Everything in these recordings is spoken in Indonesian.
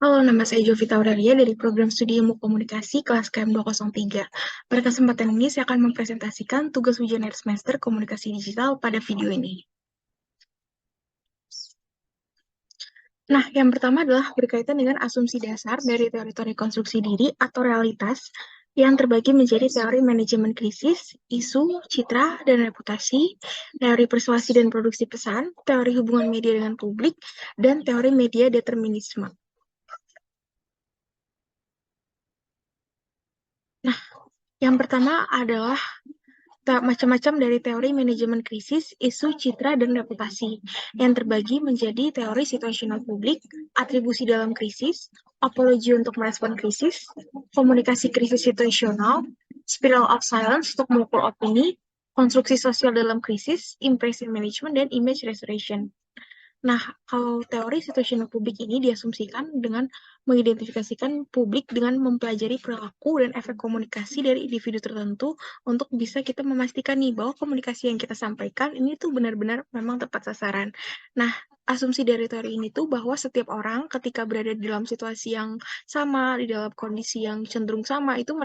Halo, nama saya Jovita Aurelia dari Program Studi Ilmu Komunikasi kelas KM 203. Pada kesempatan ini, saya akan mempresentasikan tugas ujian akhir semester komunikasi digital pada video ini. Nah, yang pertama adalah berkaitan dengan asumsi dasar dari teori-teori konstruksi diri atau realitas yang terbagi menjadi teori manajemen krisis, isu, citra, dan reputasi, teori persuasi dan produksi pesan, teori hubungan media dengan publik, dan teori media determinisme. Nah, yang pertama adalah macam-macam dari teori manajemen krisis, isu, citra, dan reputasi, yang terbagi menjadi teori situasional publik, atribusi dalam krisis, apologi untuk merespon krisis, komunikasi krisis situasional, spiral of silence untuk mengukur opini, konstruksi sosial dalam krisis, impression management, dan image restoration. Nah, kalau teori situasional publik ini diasumsikan dengan mengidentifikasikan publik dengan mempelajari perilaku dan efek komunikasi dari individu tertentu untuk bisa kita memastikan nih bahwa komunikasi yang kita sampaikan ini tuh benar-benar memang tepat sasaran. Nah, asumsi dari teori ini tuh bahwa setiap orang ketika berada di dalam situasi yang sama, di dalam kondisi yang cenderung sama, itu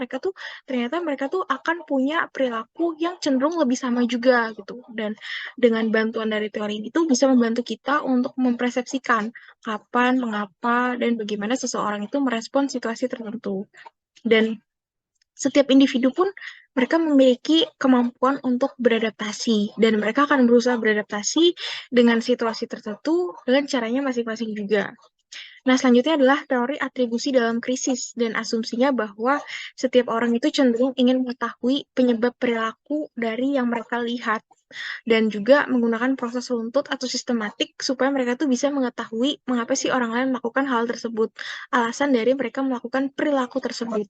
ternyata mereka tuh akan punya perilaku yang cenderung lebih sama juga gitu. Dan dengan bantuan dari teori ini tuh bisa membantu kita untuk mempersepsikan kapan, mengapa, dan bagaimana seseorang itu merespon situasi tertentu. Dan setiap individu pun mereka memiliki kemampuan untuk beradaptasi dan mereka akan berusaha beradaptasi dengan situasi tertentu dengan caranya masing-masing juga. Nah, selanjutnya adalah teori atribusi dalam krisis dan asumsinya bahwa setiap orang itu cenderung ingin mengetahui penyebab perilaku dari yang mereka lihat dan juga menggunakan proses runtut atau sistematik supaya mereka tuh bisa mengetahui mengapa sih orang lain melakukan hal tersebut, alasan dari mereka melakukan perilaku tersebut.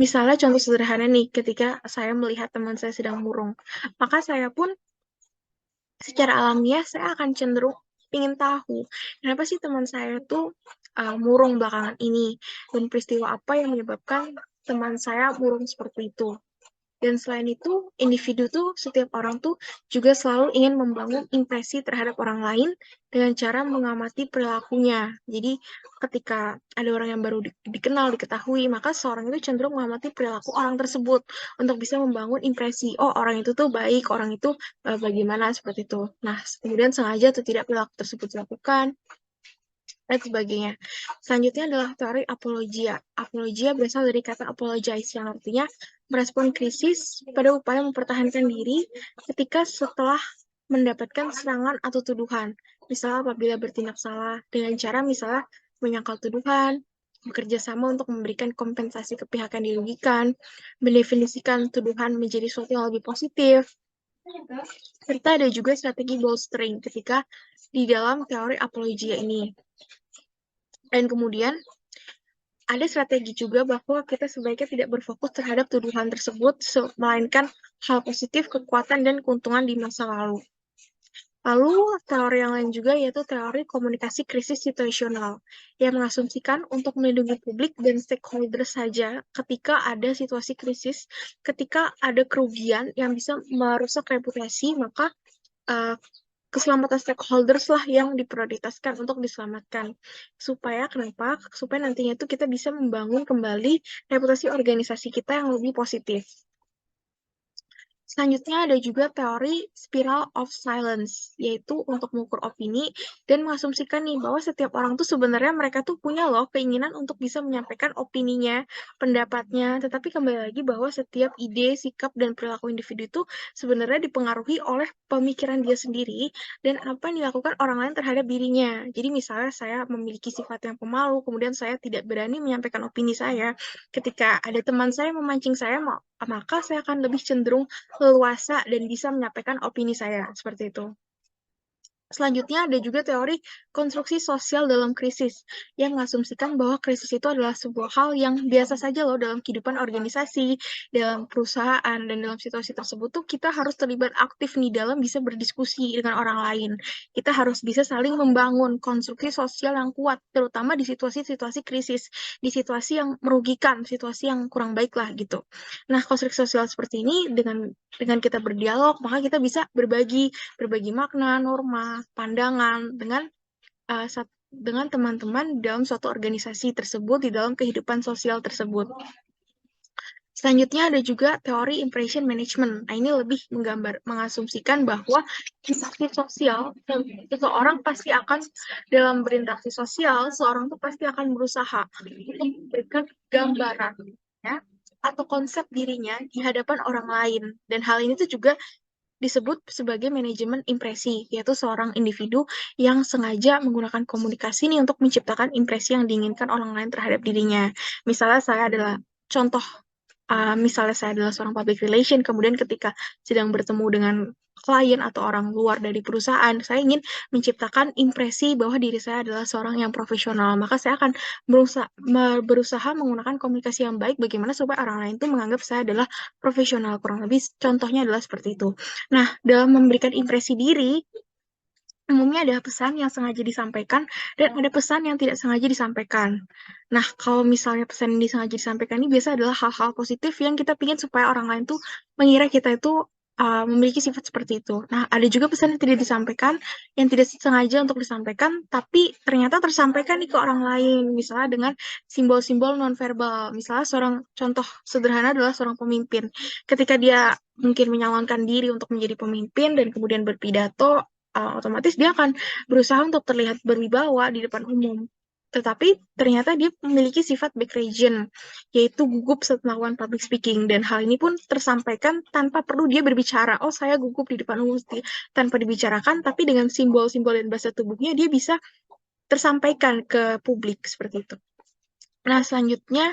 Misalnya contoh sederhana nih, ketika saya melihat teman saya sedang murung, maka saya pun secara alamiah saya akan cenderung ingin tahu kenapa sih teman saya tuh murung belakangan ini dan peristiwa apa yang menyebabkan teman saya murung seperti itu. Dan selain itu, individu tuh, setiap orang tuh juga selalu ingin membangun impresi terhadap orang lain dengan cara mengamati perilakunya. Jadi, ketika ada orang yang baru dikenal, diketahui, maka seorang itu cenderung mengamati perilaku orang tersebut untuk bisa membangun impresi, oh orang itu tuh baik, orang itu bagaimana, seperti itu. Nah, kemudian sengaja atau tidak perilaku tersebut dilakukan, dan sebagainya. Selanjutnya adalah teori apologia. Apologia berasal dari kata apologize, yang artinya merespon krisis pada upaya mempertahankan diri ketika setelah mendapatkan serangan atau tuduhan. Misalnya apabila bertindak salah dengan cara misalnya menyangkal tuduhan, bekerja sama untuk memberikan kompensasi ke pihak yang dirugikan, mendefinisikan tuduhan menjadi sesuatu yang lebih positif, serta ada juga strategi bolstering ketika di dalam teori apologia ini. Dan kemudian ada strategi juga bahwa kita sebaiknya tidak berfokus terhadap tuduhan tersebut, melainkan hal positif, kekuatan, dan keuntungan di masa lalu. Lalu, teori yang lain juga yaitu teori komunikasi krisis situasional, yang mengasumsikan untuk melindungi publik dan stakeholder saja ketika ada situasi krisis, ketika ada kerugian yang bisa merusak reputasi, maka uh, keselamatan stakeholders lah yang diprioritaskan untuk diselamatkan. Supaya kenapa? Supaya nantinya itu kita bisa membangun kembali reputasi organisasi kita yang lebih positif. Selanjutnya ada juga teori spiral of silence, yaitu untuk mengukur opini dan mengasumsikan nih bahwa setiap orang tuh sebenarnya mereka tuh punya loh keinginan untuk bisa menyampaikan opininya, pendapatnya, tetapi kembali lagi bahwa setiap ide, sikap, dan perilaku individu itu sebenarnya dipengaruhi oleh pemikiran dia sendiri dan apa yang dilakukan orang lain terhadap dirinya. Jadi misalnya saya memiliki sifat yang pemalu, kemudian saya tidak berani menyampaikan opini saya, ketika ada teman saya memancing saya, maka saya akan lebih cenderung leluasa dan bisa menyampaikan opini saya, seperti itu. Selanjutnya ada juga teori konstruksi sosial dalam krisis yang mengasumsikan bahwa krisis itu adalah sebuah hal yang biasa saja loh dalam kehidupan organisasi, dalam perusahaan, dan dalam situasi tersebut tuh kita harus terlibat aktif nih dalam bisa berdiskusi dengan orang lain. Kita harus bisa saling membangun konstruksi sosial yang kuat, terutama di situasi-situasi krisis, di situasi yang merugikan, situasi yang kurang baik lah gitu. Nah, konstruksi sosial seperti ini dengan kita berdialog, maka kita bisa berbagi makna, norma, pandangan dengan dengan teman-teman dalam suatu organisasi tersebut, di dalam kehidupan sosial tersebut. Selanjutnya ada juga teori impression management. Nah, ini lebih mengasumsikan bahwa interaksi sosial, seseorang pasti akan dalam berinteraksi sosial, seorang itu pasti akan berusaha untuk memberikan gambaran ya, atau konsep dirinya di hadapan orang lain. Dan hal ini tuh juga disebut sebagai manajemen impresi, yaitu seorang individu yang sengaja menggunakan komunikasi ini untuk menciptakan impresi yang diinginkan orang lain terhadap dirinya. Misalnya saya adalah contoh, misalnya saya adalah seorang public relation, kemudian ketika sedang bertemu dengan klien atau orang luar dari perusahaan, saya ingin menciptakan impresi bahwa diri saya adalah seorang yang profesional. Maka saya akan berusaha menggunakan komunikasi yang baik bagaimana supaya orang lain itu menganggap saya adalah profesional. Kurang lebih contohnya adalah seperti itu. Nah, dalam memberikan impresi diri, umumnya ada pesan yang sengaja disampaikan dan ada pesan yang tidak sengaja disampaikan. Nah, kalau misalnya pesan yang disengaja disampaikan ini biasa adalah hal-hal positif yang kita ingin supaya orang lain tuh mengira kita itu memiliki sifat seperti itu. Nah, ada juga pesan yang tidak disampaikan, yang tidak sengaja untuk disampaikan, tapi ternyata tersampaikan nih ke orang lain, misalnya dengan simbol-simbol nonverbal. Misalnya seorang contoh sederhana adalah seorang pemimpin. Ketika dia mungkin menyalonkan diri untuk menjadi pemimpin dan kemudian berpidato, otomatis dia akan berusaha untuk terlihat berwibawa di depan umum. Tetapi ternyata dia memiliki sifat back region, yaitu gugup saat melakukan public speaking. Dan hal ini pun tersampaikan tanpa perlu dia berbicara, oh saya gugup di depan umum, tanpa dibicarakan, tapi dengan simbol-simbol dan bahasa tubuhnya dia bisa tersampaikan ke publik seperti itu. Nah, selanjutnya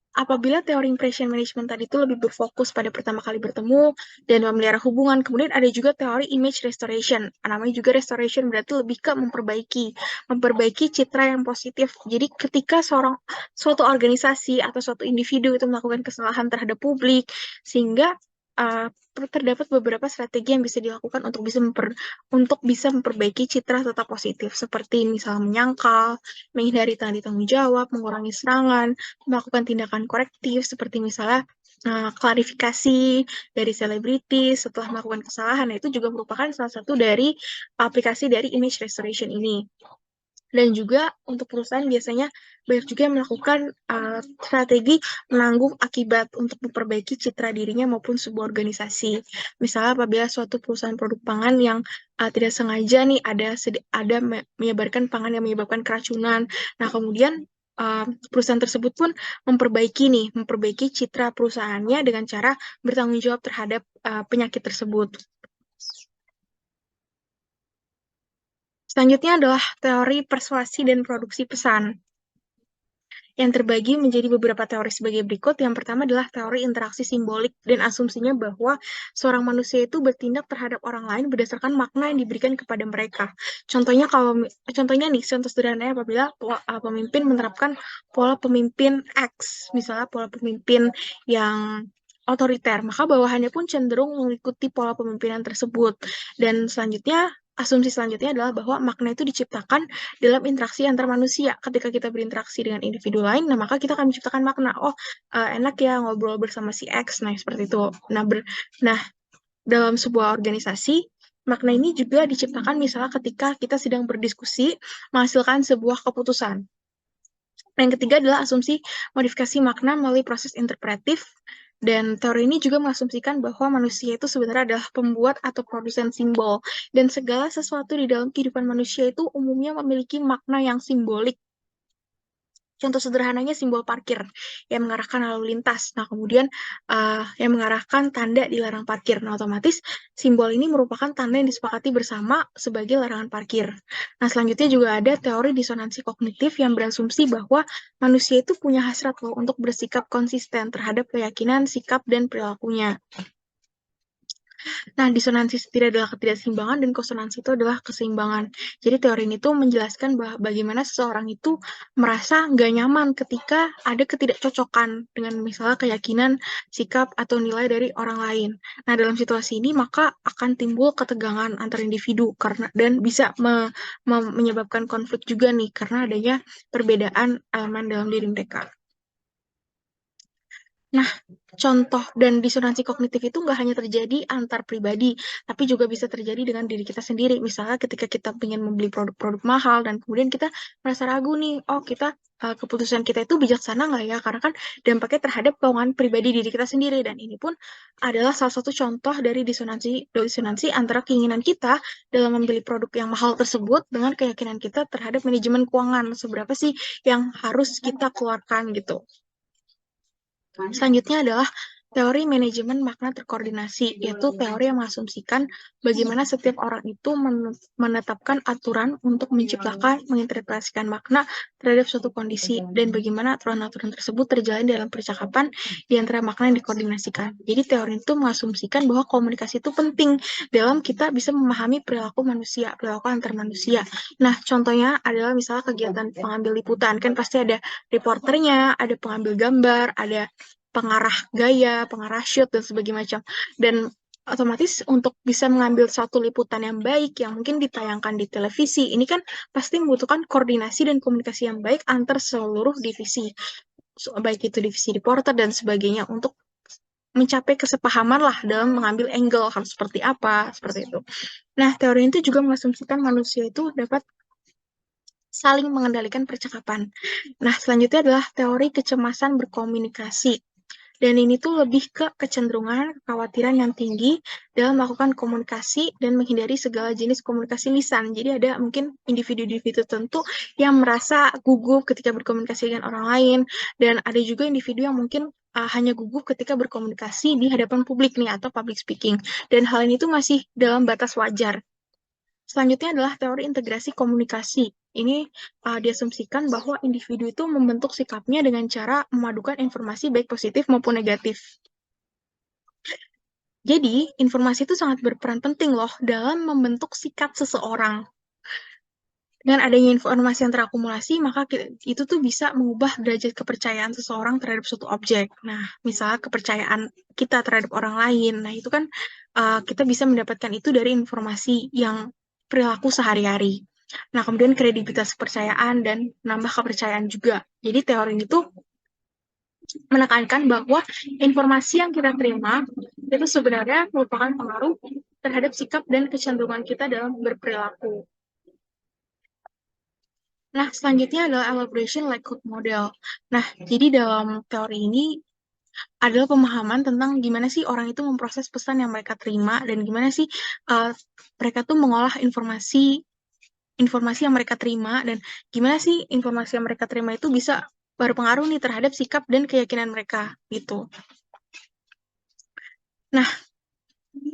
apabila teori impression management tadi itu lebih berfokus pada pertama kali bertemu dan memelihara hubungan, kemudian ada juga teori image restoration. Namanya juga restoration berarti lebih ke memperbaiki citra yang positif. Jadi ketika suatu organisasi atau suatu individu itu melakukan kesalahan terhadap publik, sehingga uh, terdapat beberapa strategi yang bisa dilakukan untuk bisa memperbaiki citra tetap positif, seperti misalnya menyangkal, menghindari tanggung jawab, mengurangi serangan, melakukan tindakan korektif seperti misalnya klarifikasi dari selebritis setelah melakukan kesalahan. Nah, itu juga merupakan salah satu dari aplikasi dari image restoration ini. Dan juga untuk perusahaan biasanya banyak juga yang melakukan strategi menanggung akibat untuk memperbaiki citra dirinya maupun sebuah organisasi. Misalnya apabila suatu perusahaan produk pangan yang tidak sengaja nih ada menyebarkan pangan yang menyebabkan keracunan. Nah, kemudian perusahaan tersebut pun memperbaiki citra perusahaannya dengan cara bertanggung jawab terhadap penyakit tersebut. Selanjutnya adalah teori persuasi dan produksi pesan, yang terbagi menjadi beberapa teori sebagai berikut. Yang pertama adalah teori interaksi simbolik dan asumsinya bahwa seorang manusia itu bertindak terhadap orang lain berdasarkan makna yang diberikan kepada mereka. Contohnya nih, contoh sederhananya apabila pemimpin menerapkan pola pemimpin X, misalnya pola pemimpin yang otoriter, maka bawahannya pun cenderung mengikuti pola pemimpinan tersebut. Dan asumsi selanjutnya adalah bahwa makna itu diciptakan dalam interaksi antar manusia. Ketika kita berinteraksi dengan individu lain, nah maka kita akan menciptakan makna. Oh, enak ya ngobrol bersama si X. Nah, seperti itu. Nah, dalam sebuah organisasi, makna ini juga diciptakan misalnya ketika kita sedang berdiskusi, menghasilkan sebuah keputusan. Yang ketiga adalah asumsi modifikasi makna melalui proses interpretif. Dan teori ini juga mengasumsikan bahwa manusia itu sebenarnya adalah pembuat atau produsen simbol. Dan segala sesuatu di dalam kehidupan manusia itu umumnya memiliki makna yang simbolik. Contoh sederhananya simbol parkir yang mengarahkan lalu lintas. Nah, kemudian yang mengarahkan tanda dilarang parkir. Nah, otomatis simbol ini merupakan tanda yang disepakati bersama sebagai larangan parkir. Nah, selanjutnya juga ada teori disonansi kognitif yang berasumsi bahwa manusia itu punya hasrat loh untuk bersikap konsisten terhadap keyakinan, sikap, dan perilakunya. Nah, disonansi sendiri adalah ketidakseimbangan dan konsonansi itu adalah keseimbangan. Jadi teori ini tuh menjelaskan bahwa bagaimana seseorang itu merasa nggak nyaman ketika ada ketidakcocokan dengan misalnya keyakinan, sikap, atau nilai dari orang lain. Nah, dalam situasi ini maka akan timbul ketegangan antar individu dan bisa menyebabkan konflik juga nih karena adanya perbedaan elemen dalam diri mereka. Nah, contoh dan disonansi kognitif itu nggak hanya terjadi antar pribadi, tapi juga bisa terjadi dengan diri kita sendiri. Misalnya ketika kita ingin membeli produk-produk mahal dan kemudian kita merasa ragu nih, oh keputusan kita itu bijaksana nggak ya? Karena kan dampaknya terhadap keuangan pribadi diri kita sendiri. Dan ini pun adalah salah satu contoh dari disonansi antara keinginan kita dalam membeli produk yang mahal tersebut dengan keyakinan kita terhadap manajemen keuangan. Seberapa sih yang harus kita keluarkan gitu. Selanjutnya adalah teori manajemen makna terkoordinasi, yaitu teori yang mengasumsikan bagaimana setiap orang itu menetapkan aturan untuk menciptakan, menginterpretasikan makna terhadap suatu kondisi, dan bagaimana aturan-aturan tersebut terjalin dalam percakapan di antara makna yang dikoordinasikan. Jadi teori itu mengasumsikan bahwa komunikasi itu penting dalam kita bisa memahami perilaku manusia, perilaku antar manusia. Nah, contohnya adalah misalnya kegiatan pengambil liputan, kan pasti ada reporternya, ada pengambil gambar, ada pengarah gaya, pengarah shoot, dan sebagainya macam. Dan otomatis untuk bisa mengambil satu liputan yang baik, yang mungkin ditayangkan di televisi, ini kan pasti membutuhkan koordinasi dan komunikasi yang baik antar seluruh divisi, baik itu divisi reporter dan sebagainya, untuk mencapai kesepahaman lah dalam mengambil angle harus seperti apa, seperti itu. Nah, teori itu juga mengasumsikan manusia itu dapat saling mengendalikan percakapan. Nah, selanjutnya adalah teori kecemasan berkomunikasi. Dan ini tuh lebih ke kecenderungan, kekhawatiran yang tinggi dalam melakukan komunikasi dan menghindari segala jenis komunikasi lisan. Jadi ada mungkin individu-individu tertentu yang merasa gugup ketika berkomunikasi dengan orang lain, dan ada juga individu yang mungkin hanya gugup ketika berkomunikasi di hadapan publik nih, atau public speaking. Dan hal ini tuh masih dalam batas wajar. Selanjutnya adalah teori integrasi komunikasi. Ini diasumsikan bahwa individu itu membentuk sikapnya dengan cara memadukan informasi baik positif maupun negatif. Jadi, informasi itu sangat berperan penting loh dalam membentuk sikap seseorang. Dengan adanya informasi yang terakumulasi, maka itu tuh bisa mengubah derajat kepercayaan seseorang terhadap suatu objek. Nah, misalnya kepercayaan kita terhadap orang lain. Nah, itu kan kita bisa mendapatkan itu dari informasi yang perilaku sehari-hari. Nah, kemudian kredibilitas kepercayaan dan nambah kepercayaan juga. Jadi teori ini tuh menekankan bahwa informasi yang kita terima itu sebenarnya merupakan pengaruh terhadap sikap dan kecenderungan kita dalam berperilaku. Nah, selanjutnya adalah elaboration likelihood model. Nah, jadi dalam teori ini adalah pemahaman tentang gimana sih orang itu memproses pesan yang mereka terima, dan gimana sih mereka tuh mengolah informasi yang mereka terima, dan gimana sih informasi yang mereka terima itu bisa berpengaruh nih terhadap sikap dan keyakinan mereka gitu. Nah,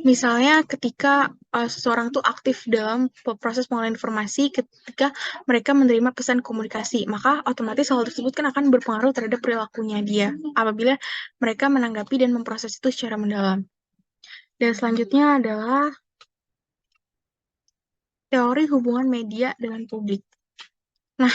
misalnya ketika seseorang tuh aktif dalam proses pengolahan informasi ketika mereka menerima pesan komunikasi, maka otomatis hal tersebut kan akan berpengaruh terhadap perilakunya dia apabila mereka menanggapi dan memproses itu secara mendalam. Dan selanjutnya adalah teori hubungan media dengan publik. Nah,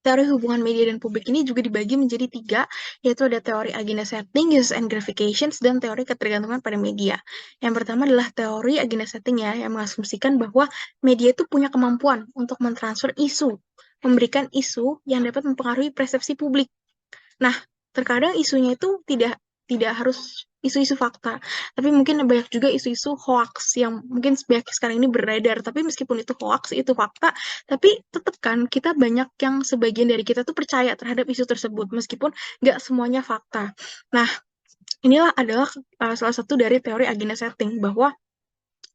teori hubungan media dan publik ini juga dibagi menjadi 3, yaitu ada teori agenda setting, uses and gratifications, dan teori ketergantungan pada media. Yang pertama adalah teori agenda setting ya, yang mengasumsikan bahwa media itu punya kemampuan untuk mentransfer isu, memberikan isu yang dapat mempengaruhi persepsi publik. Nah, terkadang isunya itu tidak harus isu-isu fakta, tapi mungkin banyak juga isu-isu hoax yang mungkin sekarang ini beredar, tapi meskipun itu hoax, itu fakta, tapi tetap kan kita banyak yang sebagian dari kita tuh percaya terhadap isu tersebut, meskipun nggak semuanya fakta. Nah, inilah adalah salah satu dari teori agenda setting, bahwa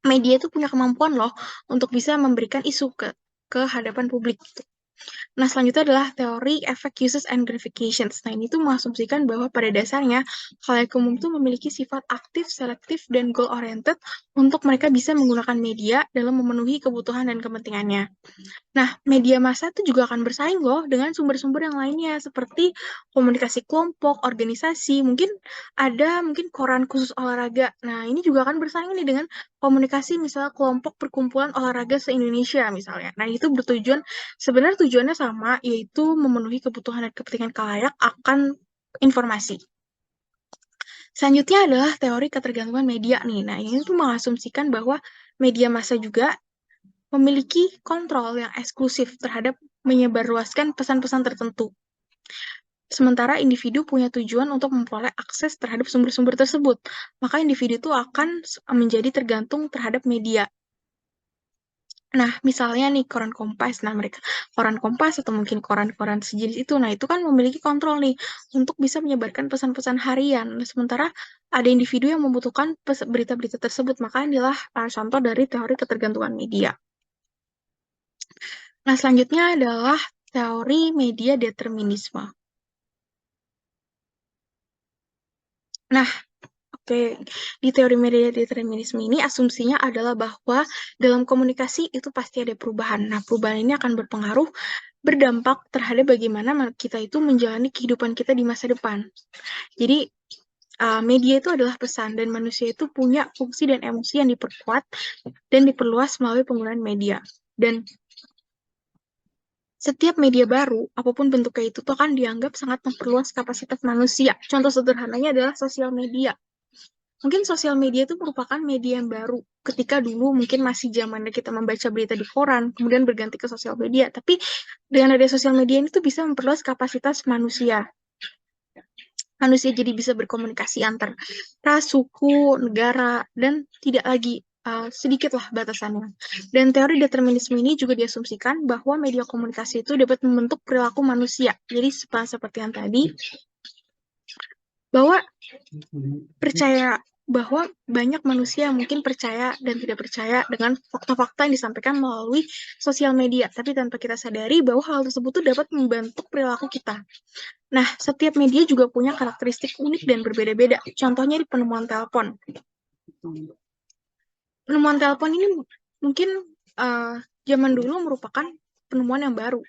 media itu punya kemampuan loh untuk bisa memberikan isu ke hadapan publik. Nah, selanjutnya adalah teori efek uses and gratifications. Nah, ini tuh mengasumsikan bahwa pada dasarnya khalayak umum itu memiliki sifat aktif, selektif, dan goal-oriented untuk mereka bisa menggunakan media dalam memenuhi kebutuhan dan kepentingannya. Nah, media massa itu juga akan bersaing loh dengan sumber-sumber yang lainnya, seperti komunikasi kelompok, organisasi, mungkin koran khusus olahraga. Nah, ini juga akan bersaing nih dengan komunikasi misalnya kelompok perkumpulan olahraga se-Indonesia misalnya. Nah, itu sebenarnya tujuannya sama, yaitu memenuhi kebutuhan dan kepentingan khalayak akan informasi. Selanjutnya adalah teori ketergantungan media nih. Nah, ini tuh mengasumsikan bahwa media massa juga memiliki kontrol yang eksklusif terhadap menyebarluaskan pesan-pesan tertentu. Sementara individu punya tujuan untuk memperoleh akses terhadap sumber-sumber tersebut, maka individu itu akan menjadi tergantung terhadap media. Nah, misalnya nih koran Kompas, nah mereka koran Kompas atau mungkin koran-koran sejenis itu, nah itu kan memiliki kontrol nih untuk bisa menyebarkan pesan-pesan harian. Nah, sementara ada individu yang membutuhkan berita-berita tersebut, maka inilah contoh dari teori ketergantungan media. Nah, selanjutnya adalah teori media determinisme. Nah, oke, di teori media determinisme ini asumsinya adalah bahwa dalam komunikasi itu pasti ada perubahan. Nah, perubahan ini akan berdampak terhadap bagaimana kita itu menjalani kehidupan kita di masa depan. Jadi, media itu adalah pesan, dan manusia itu punya fungsi dan emosi yang diperkuat dan diperluas melalui penggunaan media. Dan setiap media baru, apapun bentuknya itu tuh akan dianggap sangat memperluas kapasitas manusia. Contoh sederhananya adalah sosial media. Mungkin sosial media itu merupakan media yang baru. Ketika dulu mungkin masih zamannya kita membaca berita di koran, kemudian berganti ke sosial media. Tapi dengan ada sosial media ini tuh bisa memperluas kapasitas manusia. Manusia jadi bisa berkomunikasi antar ras, suku, negara, dan tidak lagi sedikitlah batasannya. Dan teori determinisme ini juga diasumsikan bahwa media komunikasi itu dapat membentuk perilaku manusia. Jadi seperti yang tadi, bahwa percaya bahwa banyak manusia yang mungkin percaya dan tidak percaya dengan fakta-fakta yang disampaikan melalui sosial media, tapi tanpa kita sadari bahwa hal tersebut tuh dapat membentuk perilaku kita. Nah, setiap media juga punya karakteristik unik dan berbeda-beda. Contohnya di penemuan telepon. Penemuan telepon ini mungkin zaman dulu merupakan penemuan yang baru.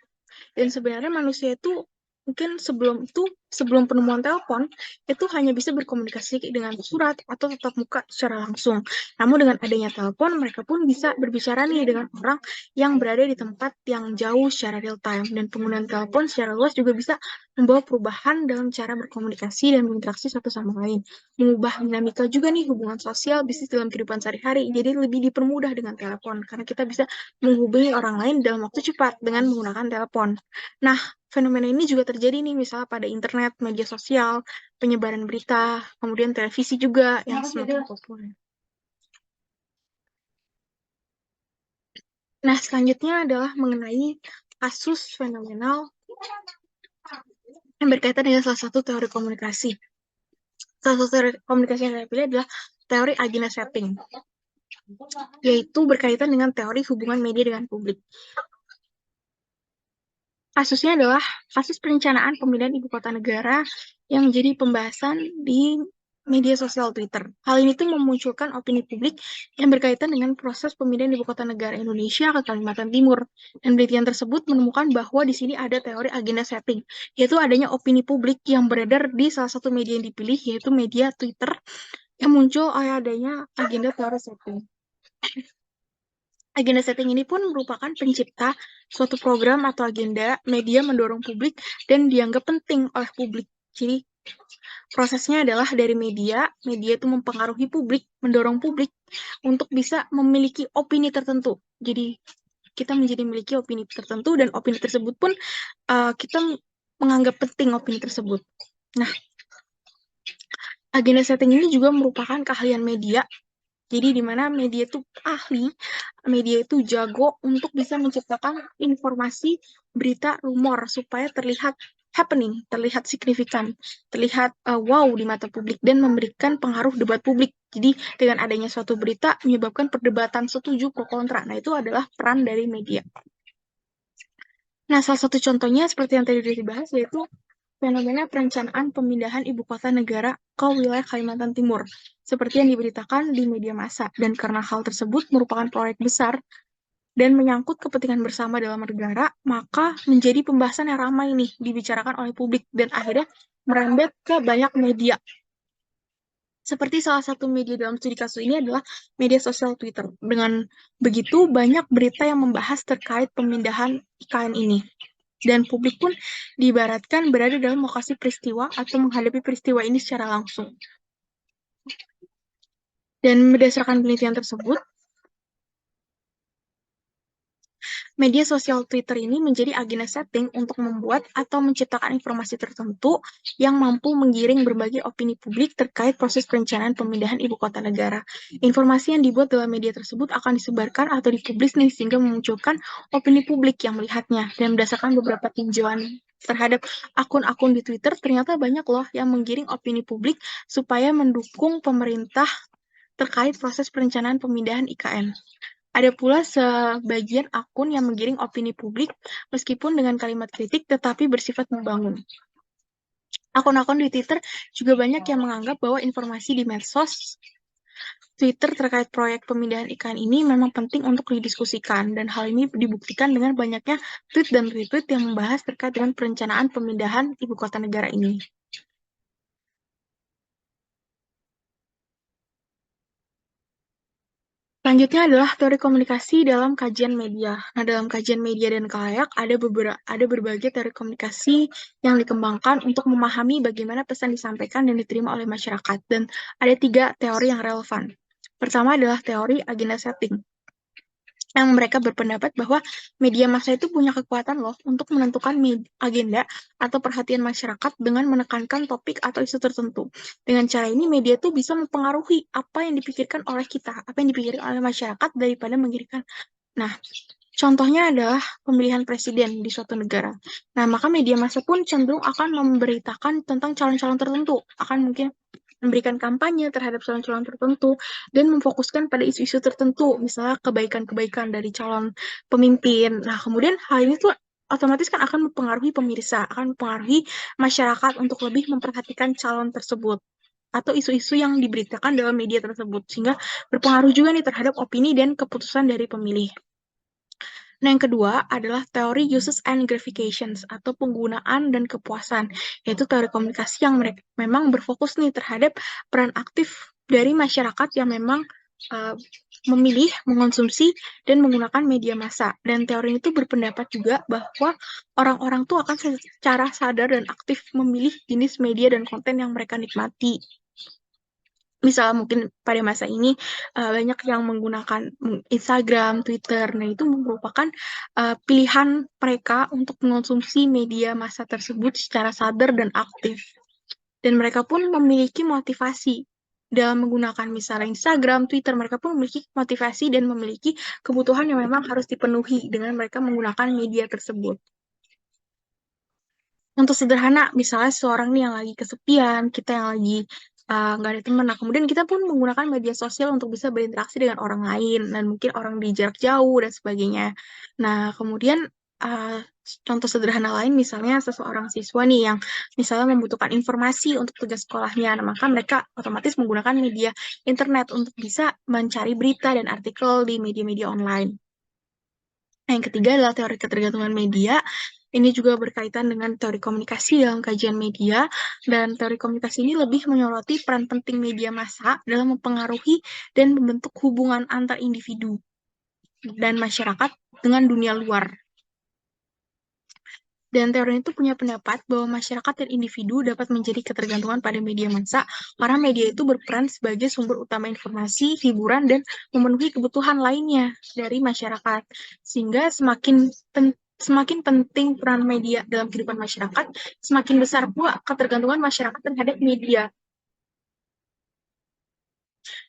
Dan sebenarnya manusia itu mungkin sebelum penemuan telepon, itu hanya bisa berkomunikasi dengan surat atau tatap muka secara langsung. Namun dengan adanya telepon, mereka pun bisa berbicara nih dengan orang yang berada di tempat yang jauh secara real time. Dan penggunaan telepon secara luas juga bisa membawa perubahan dalam cara berkomunikasi dan berinteraksi satu sama lain. Mengubah dinamika juga nih hubungan sosial, bisnis dalam kehidupan sehari-hari. Jadi lebih dipermudah dengan telepon, karena kita bisa menghubungi orang lain dalam waktu cepat dengan menggunakan telepon. Nah, fenomena ini juga terjadi nih misalnya pada internet, media sosial, penyebaran berita, kemudian televisi juga yang semakin populer. Nah, selanjutnya adalah mengenai kasus fenomenal yang berkaitan dengan salah satu teori komunikasi. Salah satu teori komunikasi yang saya pilih adalah teori agenda setting, yaitu berkaitan dengan teori hubungan media dengan publik. Kasusnya adalah kasus perencanaan pemindahan ibu kota negara yang menjadi pembahasan di media sosial Twitter. Hal ini tuh memunculkan opini publik yang berkaitan dengan proses pemindahan ibu kota negara Indonesia ke Kalimantan Timur. Dan penelitian tersebut menemukan bahwa di sini ada teori agenda setting, yaitu adanya opini publik yang beredar di salah satu media yang dipilih, yaitu media Twitter, yang muncul oleh adanya agenda teori setting. Agenda setting ini pun merupakan pencipta suatu program atau agenda media mendorong publik dan dianggap penting oleh publik. Jadi, prosesnya adalah dari media itu mempengaruhi publik, mendorong publik untuk bisa memiliki opini tertentu. Jadi, kita menjadi memiliki opini tertentu, dan opini tersebut pun kita menganggap penting opini tersebut. Nah, agenda setting ini juga merupakan keahlian media. Jadi di mana media itu ahli, media itu jago untuk bisa menciptakan informasi, berita, rumor supaya terlihat happening, terlihat signifikan, terlihat wow di mata publik dan memberikan pengaruh debat publik. Jadi dengan adanya suatu berita menyebabkan perdebatan setuju pro kontra. Nah, itu adalah peran dari media. Nah, salah satu contohnya seperti yang tadi sudah dibahas, yaitu fenomena perencanaan pemindahan ibu kota negara ke wilayah Kalimantan Timur, seperti yang diberitakan di media massa. Dan karena hal tersebut merupakan proyek besar dan menyangkut kepentingan bersama dalam negara, maka menjadi pembahasan yang ramai nih dibicarakan oleh publik dan akhirnya merembet ke banyak media. Seperti salah satu media dalam studi kasus ini adalah media sosial Twitter. Dengan begitu, banyak berita yang membahas terkait pemindahan IKN ini. Dan publik pun diibaratkan berada dalam lokasi peristiwa atau menghadapi peristiwa ini secara langsung. Dan berdasarkan penelitian tersebut, Media sosial Twitter ini menjadi agenda setting untuk membuat atau menciptakan informasi tertentu yang mampu menggiring berbagai opini publik terkait proses perencanaan pemindahan ibu kota negara. Informasi yang dibuat dalam media tersebut akan disebarkan atau dipublis nih sehingga memunculkan opini publik yang melihatnya. Dan berdasarkan beberapa tinjauan terhadap akun-akun di Twitter, ternyata banyak loh yang menggiring opini publik supaya mendukung pemerintah terkait proses perencanaan pemindahan IKN. Ada pula sebagian akun yang menggiring opini publik meskipun dengan kalimat kritik tetapi bersifat membangun. Akun-akun di Twitter juga banyak yang menganggap bahwa informasi di medsos Twitter terkait proyek pemindahan IKN ini memang penting untuk didiskusikan, dan hal ini dibuktikan dengan banyaknya tweet dan retweet yang membahas terkait dengan perencanaan pemindahan ibu kota negara ini. Selanjutnya adalah teori komunikasi dalam kajian media. Nah, dalam kajian media dan khalayak ada berbagai teori komunikasi yang dikembangkan untuk memahami bagaimana pesan disampaikan dan diterima oleh masyarakat. Dan ada 3 teori yang relevan. Pertama adalah teori agenda setting, yang mereka berpendapat bahwa media massa itu punya kekuatan loh untuk menentukan agenda atau perhatian masyarakat dengan menekankan topik atau isu tertentu. Dengan cara ini, media itu bisa mempengaruhi apa yang dipikirkan oleh kita, apa yang dipikirkan oleh masyarakat daripada mengirimkan. Nah, contohnya adalah pemilihan presiden di suatu negara. Nah, maka media massa pun cenderung akan memberitakan tentang calon-calon tertentu, akan mungkin memberikan kampanye terhadap calon-calon tertentu, dan memfokuskan pada isu-isu tertentu, misalnya kebaikan-kebaikan dari calon pemimpin. Nah, kemudian hal ini tuh otomatis kan akan mempengaruhi pemirsa, akan mempengaruhi masyarakat untuk lebih memperhatikan calon tersebut atau isu-isu yang diberitakan dalam media tersebut, sehingga berpengaruh juga nih terhadap opini dan keputusan dari pemilih. Nah, yang kedua adalah teori uses and gratifications atau penggunaan dan kepuasan, yaitu teori komunikasi yang memang berfokus nih terhadap peran aktif dari masyarakat yang memang memilih, mengonsumsi, dan menggunakan media massa. Dan teori itu berpendapat juga bahwa orang-orang tuh akan secara sadar dan aktif memilih jenis media dan konten yang mereka nikmati. Misal mungkin pada masa ini banyak yang menggunakan Instagram, Twitter. Nah, itu merupakan pilihan mereka untuk mengonsumsi media massa tersebut secara sadar dan aktif. Dan mereka pun memiliki motivasi dalam menggunakan misalnya Instagram, Twitter. Mereka pun memiliki motivasi dan memiliki kebutuhan yang memang harus dipenuhi dengan mereka menggunakan media tersebut. Untuk sederhana, misalnya seorang nih yang lagi kesepian, kita yang lagi nggak ada teman. Nah, kemudian kita pun menggunakan media sosial untuk bisa berinteraksi dengan orang lain, dan mungkin orang di jarak jauh, dan sebagainya. Nah, kemudian contoh sederhana lain, misalnya seseorang siswa nih yang misalnya membutuhkan informasi untuk tugas sekolahnya, nah, maka mereka otomatis menggunakan media internet untuk bisa mencari berita dan artikel di media-media online. Nah, yang ketiga adalah teori ketergantungan media. Ini juga berkaitan dengan teori komunikasi dalam kajian media, dan teori komunikasi ini lebih menyoroti peran penting media massa dalam mempengaruhi dan membentuk hubungan antar individu dan masyarakat dengan dunia luar. Dan teori itu punya pendapat bahwa masyarakat dan individu dapat menjadi ketergantungan pada media massa karena media itu berperan sebagai sumber utama informasi, hiburan, dan memenuhi kebutuhan lainnya dari masyarakat. Sehingga semakin penting peran media dalam kehidupan masyarakat, semakin besar pula ketergantungan masyarakat terhadap media.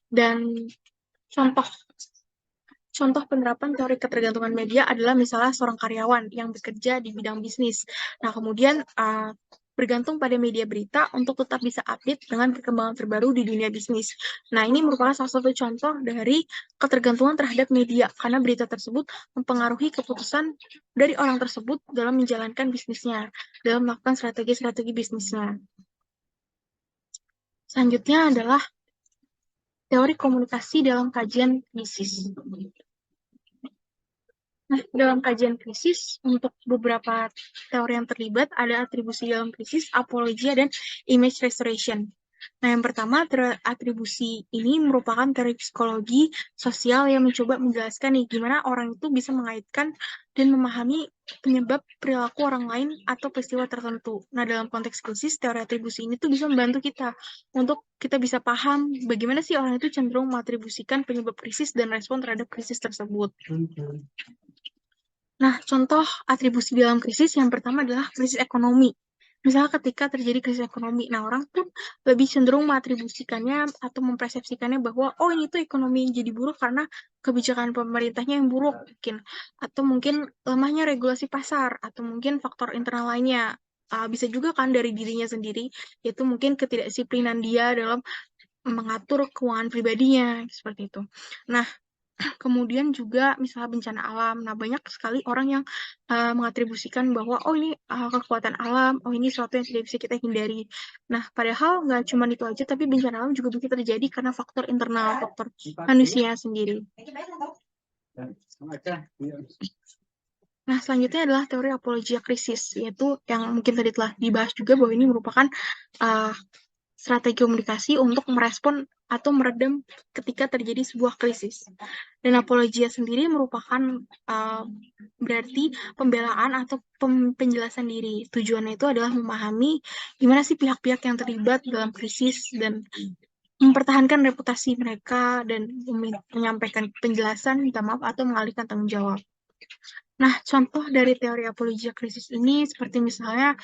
Dan contoh Contoh penerapan teori ketergantungan media adalah misalnya seorang karyawan yang bekerja di bidang bisnis. Nah, kemudian bergantung pada media berita untuk tetap bisa update dengan perkembangan terbaru di dunia bisnis. Nah, ini merupakan salah satu contoh dari ketergantungan terhadap media, karena berita tersebut mempengaruhi keputusan dari orang tersebut dalam menjalankan bisnisnya, dalam melakukan strategi-strategi bisnisnya. Selanjutnya adalah teori komunikasi dalam kajian krisis. Nah, dalam kajian krisis, untuk beberapa teori yang terlibat, ada atribusi dalam krisis, apologia, dan image restoration. Nah, yang pertama, atribusi ini merupakan teori psikologi sosial yang mencoba menjelaskan nih, gimana orang itu bisa mengaitkan dan memahami penyebab perilaku orang lain atau peristiwa tertentu. Nah, dalam konteks krisis, teori atribusi ini tuh bisa membantu kita untuk kita bisa paham bagaimana sih orang itu cenderung mengatribusikan penyebab krisis dan respon terhadap krisis tersebut. Nah, contoh atribusi dalam krisis yang pertama adalah krisis ekonomi. Misalnya ketika terjadi krisis ekonomi, nah orang pun lebih cenderung mengatribusikannya atau mempersepsikannya bahwa oh ini tuh ekonomi yang jadi buruk karena kebijakan pemerintahnya yang buruk mungkin, atau mungkin lemahnya regulasi pasar, atau mungkin faktor internal lainnya. Bisa juga kan dari dirinya sendiri, yaitu mungkin ketidakdisiplinan dia dalam mengatur keuangan pribadinya, seperti itu. Nah, kemudian juga misalnya bencana alam. Nah, banyak sekali orang yang mengatribusikan bahwa oh ini kekuatan alam, oh ini sesuatu yang tidak bisa kita hindari. Nah, padahal nggak cuma itu aja, tapi bencana alam juga bisa terjadi karena faktor internal, faktor manusia sendiri. Nah, selanjutnya adalah teori apologia krisis, yaitu yang mungkin tadi telah dibahas juga bahwa ini merupakan uh, strategi komunikasi untuk merespon atau meredam ketika terjadi sebuah krisis. Dan apologia sendiri merupakan berarti pembelaan atau penjelasan diri. Tujuannya itu adalah memahami gimana sih pihak-pihak yang terlibat dalam krisis dan mempertahankan reputasi mereka dan menyampaikan penjelasan, minta maaf, atau mengalihkan tanggung jawab. Nah, contoh dari teori apologia krisis ini seperti misalnya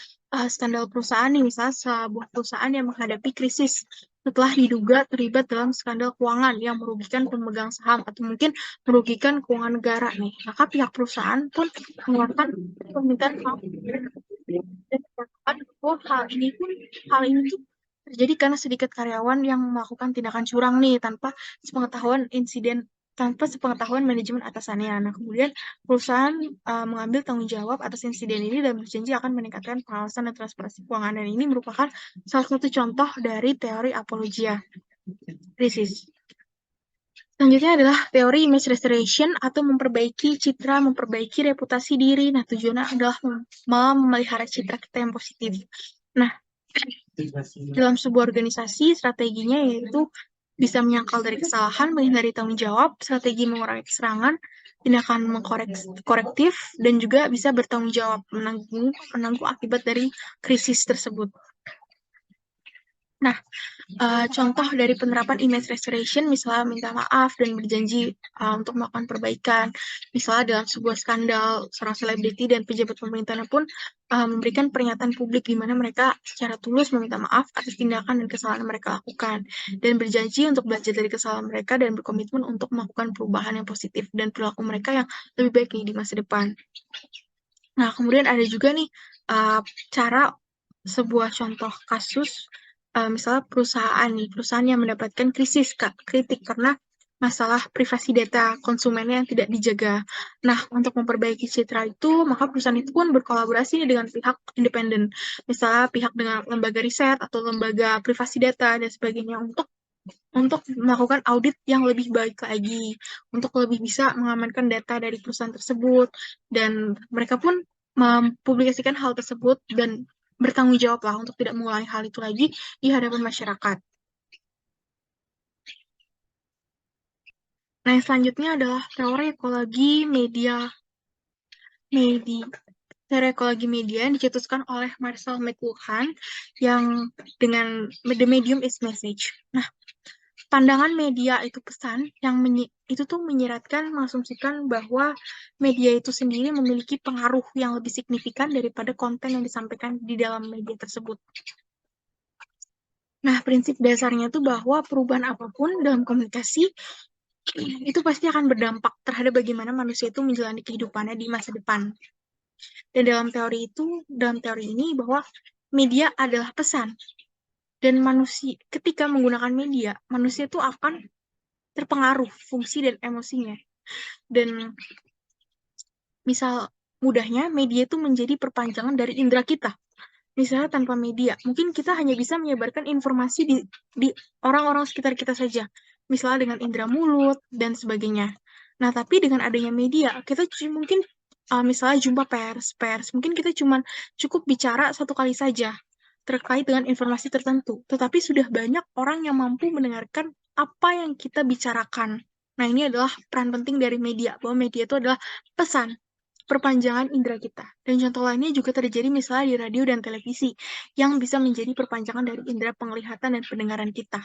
skandal perusahaan nih, misalnya sebuah perusahaan yang menghadapi krisis setelah diduga terlibat dalam skandal keuangan yang merugikan pemegang saham atau mungkin merugikan keuangan negara nih. Maka pihak perusahaan pun mengeluarkan permintaan maaf dan mengatakan bahwa hal ini tuh terjadi karena sedikit karyawan yang melakukan tindakan curang nih tanpa sepengetahuan manajemen atasannya. Nah, kemudian perusahaan mengambil tanggung jawab atas insiden ini dan berjanji akan meningkatkan pengawasan dan transparansi keuangan. Dan ini merupakan salah satu contoh dari teori apologia krisis. Selanjutnya adalah teori image restoration atau memperbaiki citra, memperbaiki reputasi diri. Nah, tujuannya adalah memelihara citra kita yang positif. Nah, dalam sebuah organisasi, strateginya yaitu bisa menyangkal dari kesalahan, menghindari tanggung jawab, strategi mengurangi keserangan, tindakan korektif, dan juga bisa bertanggung jawab menanggung akibat dari krisis tersebut. Nah, contoh dari penerapan image restoration, misalnya minta maaf dan berjanji untuk melakukan perbaikan. Misalnya dalam sebuah skandal, seorang selebriti dan pejabat pemerintahnya pun memberikan pernyataan publik di mana mereka secara tulus meminta maaf atas tindakan dan kesalahan yang mereka lakukan. Dan berjanji untuk belajar dari kesalahan mereka dan berkomitmen untuk melakukan perubahan yang positif dan perilaku mereka yang lebih baik di masa depan. Nah, kemudian ada juga nih cara sebuah contoh kasus misalnya perusahaan yang mendapatkan kritik karena masalah privasi data konsumennya yang tidak dijaga. Nah, untuk memperbaiki citra itu, maka perusahaan itu pun berkolaborasi dengan pihak independen, misalnya pihak dengan lembaga riset atau lembaga privasi data dan sebagainya untuk melakukan audit yang lebih baik lagi, untuk lebih bisa mengamankan data dari perusahaan tersebut, dan mereka pun mempublikasikan hal tersebut dan bertanggung jawab lah untuk tidak mengulangi hal itu lagi di hadapan masyarakat. Nah, yang selanjutnya adalah teori ekologi media. Teori ekologi media yang dicetuskan oleh Marshall McLuhan yang dengan The Medium is Message. Nah, pandangan media itu pesan yang itu tuh menyiratkan, mengasumsikan bahwa media itu sendiri memiliki pengaruh yang lebih signifikan daripada konten yang disampaikan di dalam media tersebut. Nah, prinsip dasarnya itu bahwa perubahan apapun dalam komunikasi itu pasti akan berdampak terhadap bagaimana manusia itu menjalani kehidupannya di masa depan. Dan dalam teori ini bahwa media adalah pesan. Dan manusia, ketika menggunakan media, manusia itu akan terpengaruh fungsi dan emosinya. Dan misal mudahnya, media itu menjadi perpanjangan dari indera kita. Misalnya tanpa media, mungkin kita hanya bisa menyebarkan informasi di orang-orang sekitar kita saja. Misalnya dengan indera mulut dan sebagainya. Nah, tapi dengan adanya media, kita mungkin misalnya jumpa pers, mungkin kita cuma cukup bicara satu kali saja terkait dengan informasi tertentu. Tetapi sudah banyak orang yang mampu mendengarkan apa yang kita bicarakan. Nah, ini adalah peran penting dari media, bahwa media itu adalah pesan, perpanjangan indera kita. Dan contoh lainnya juga terjadi misalnya di radio dan televisi, yang bisa menjadi perpanjangan dari indera penglihatan dan pendengaran kita.